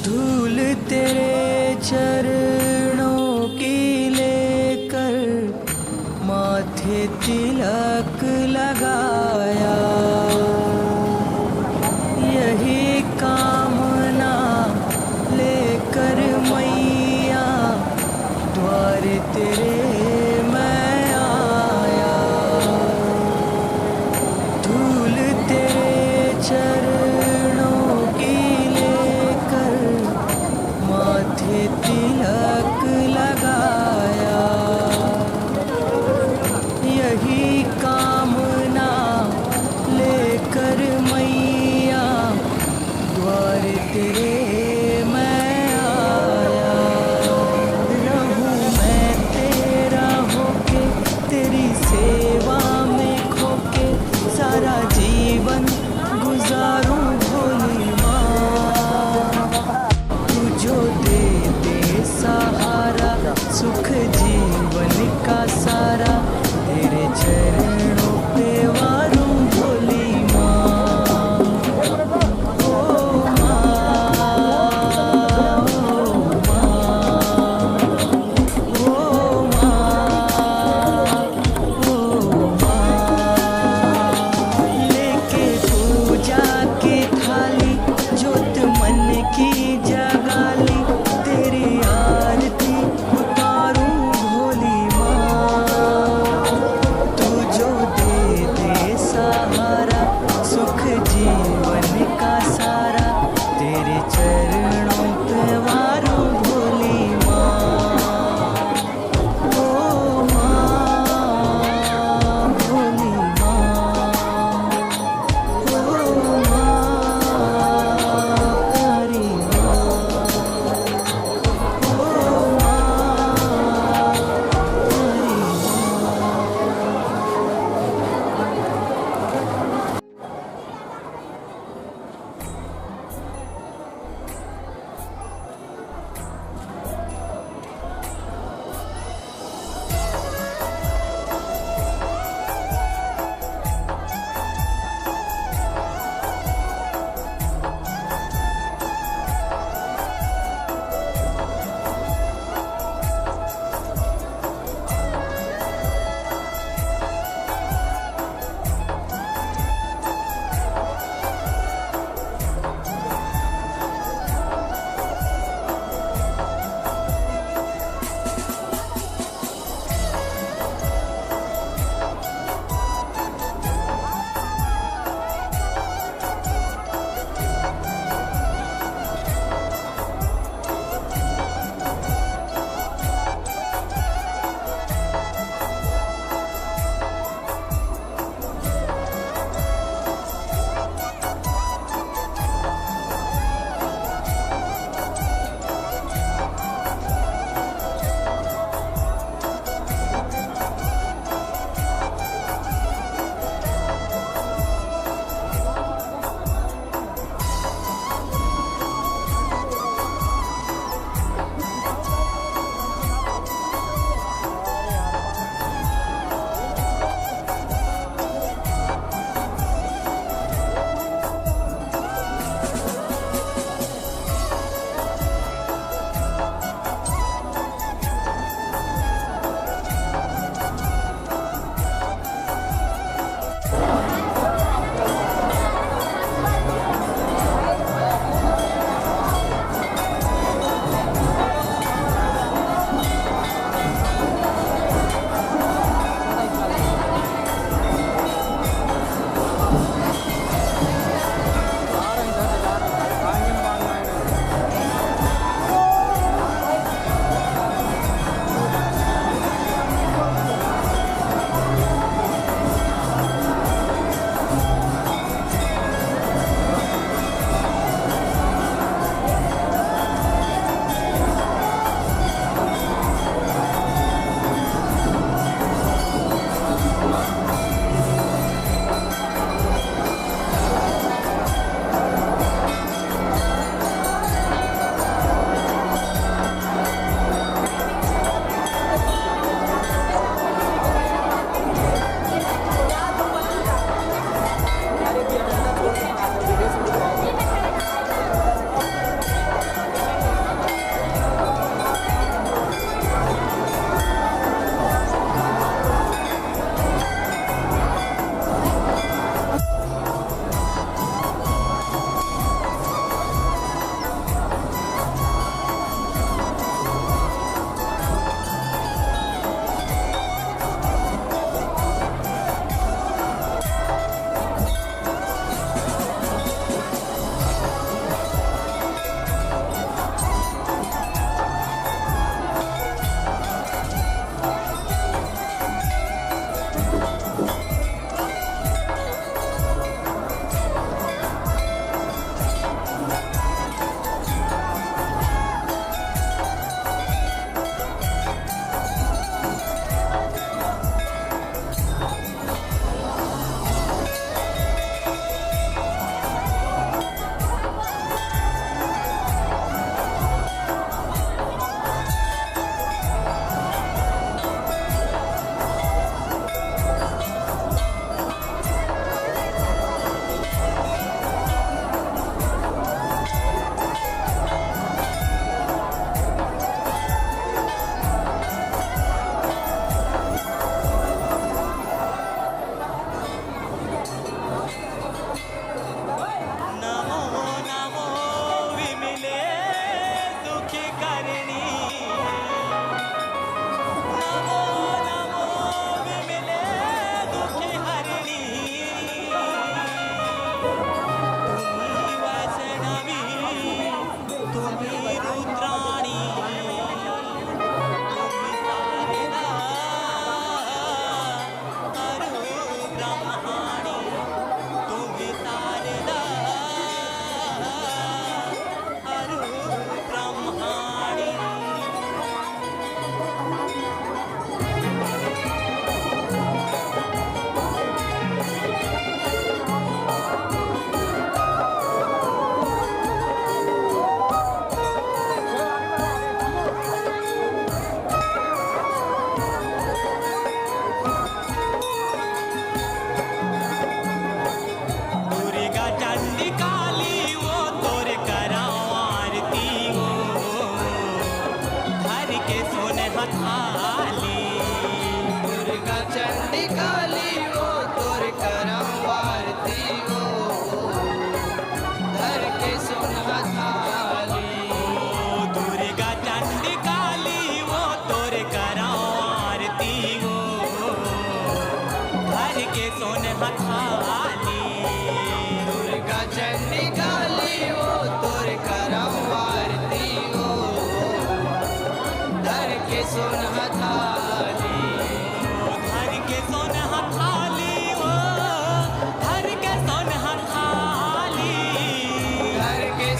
धूल तेरे चरणों की लेकर माथे तिलक लगाया। यही कामना लेकर मैया द्वार तेरे मैं आया। धूल तेरे चरणों की लेकर माथे तिलक लगाया। यही कामना लेकर मैया द्वार तेरे मैं आया। रहूं मैं तेरा होके तेरी सेवा में खोके सारा जीवन गुजारूं भोली माँ। तू जो दे दे सहारा सुख जीवन का सारा तेरे चरणों पे वारूं भोली माँ। ओ माँ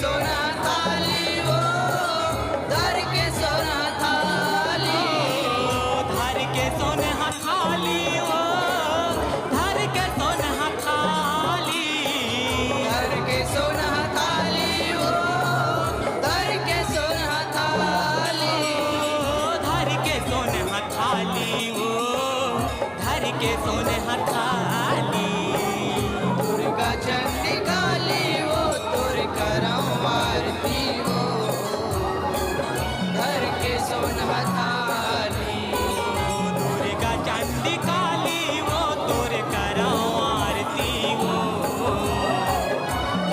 सोना थाली वो धर के सोना थाली, धर के सोने थाली वो धर के सोने थाली, धर के सोना थाली वो धर के सोना थाली, धर के सोने थाली वो धर के सोने थाली। दुर्गा चंडी काली वो तुर करम आरती वो धर के सोना थाली, दुर्गा चंडी काली वो तुर करो आरती वो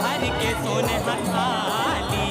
धर के सोने थाली।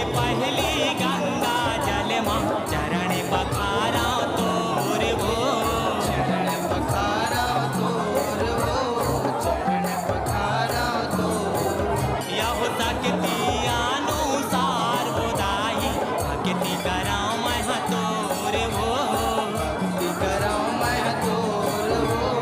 पहली गंगा जल मां चरण पखारा तोर वो, चरण पखारा तोर वो, चरण पखारा तोर, यह शक्ति अनुसार बोदाई भक्ति करा मैं तोर वो, भक्ति करा मैं तोर वो,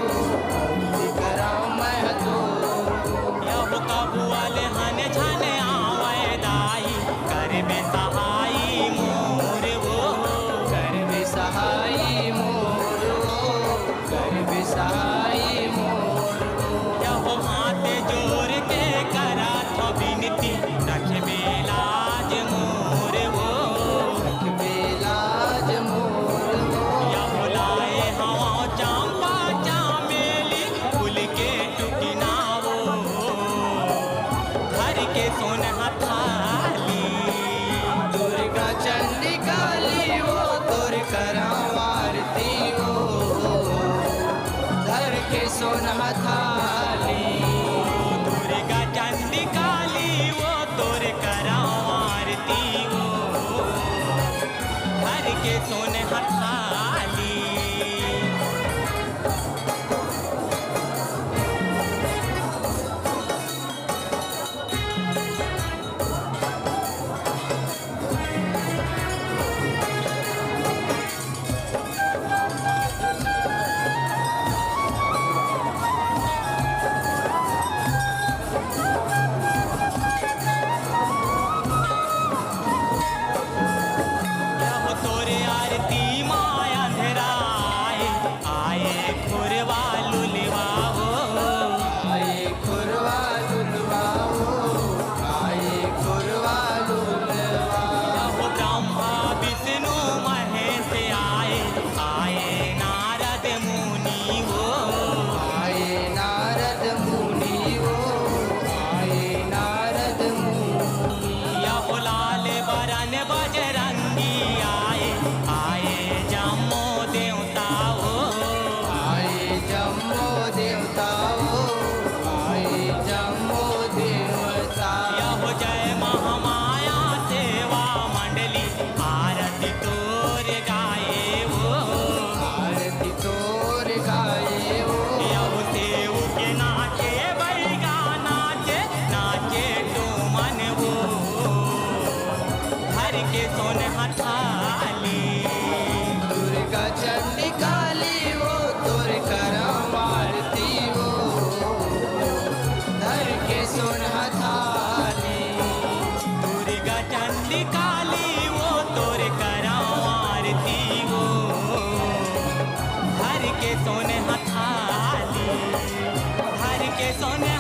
भक्ति करा मैं तोर, यह कबुअल हन झन आवे दाई कर में सहाई मोर वो, कर भी सहाई मोर वो, कर भी सहाई मोर वो, यह हाथ जोड़ के करा तो विनती रख बेलाज मोर वो, रख बेलाज मोर वो, यह लाए हवा चंपा चामेली फूल के टुकना वो धर के सोने थाली। दुर्गा चंडी काली वो तुर करम आरती वो धर के सोना थाली, दुर्गा चंडी काली वो तोर करा आरती वो धर के सोने थाली। यह तोरे आरती माय अंधेरा आए खुरवा लुलवा हो, आए खुरवा लुलवा हो, आए खुरवा लुलवा, यह ब्रह्मा विष्णु महेश आए नारद मुनि हो, आए नारद मुनि वो, आए नारद मुनि, यह लाल बरन बजरंगी आए जम्मो देवता हो, आए जम्मो देवता हो, आए जम्मो देवता, यह जय महामाया सेवा मंडली आरती तोर गाए वो, आरती तोर गाए वो, यह सेव के नाचे बैगा नाचे तो मन वो धर के सोने थाली। दुर्गा चंडी काली वो तुर करम आरती वो धर के सोना थाली, दुर्गा चंडी काली वो तोर करा आरती वो धर के सोने थाली, धर के सोने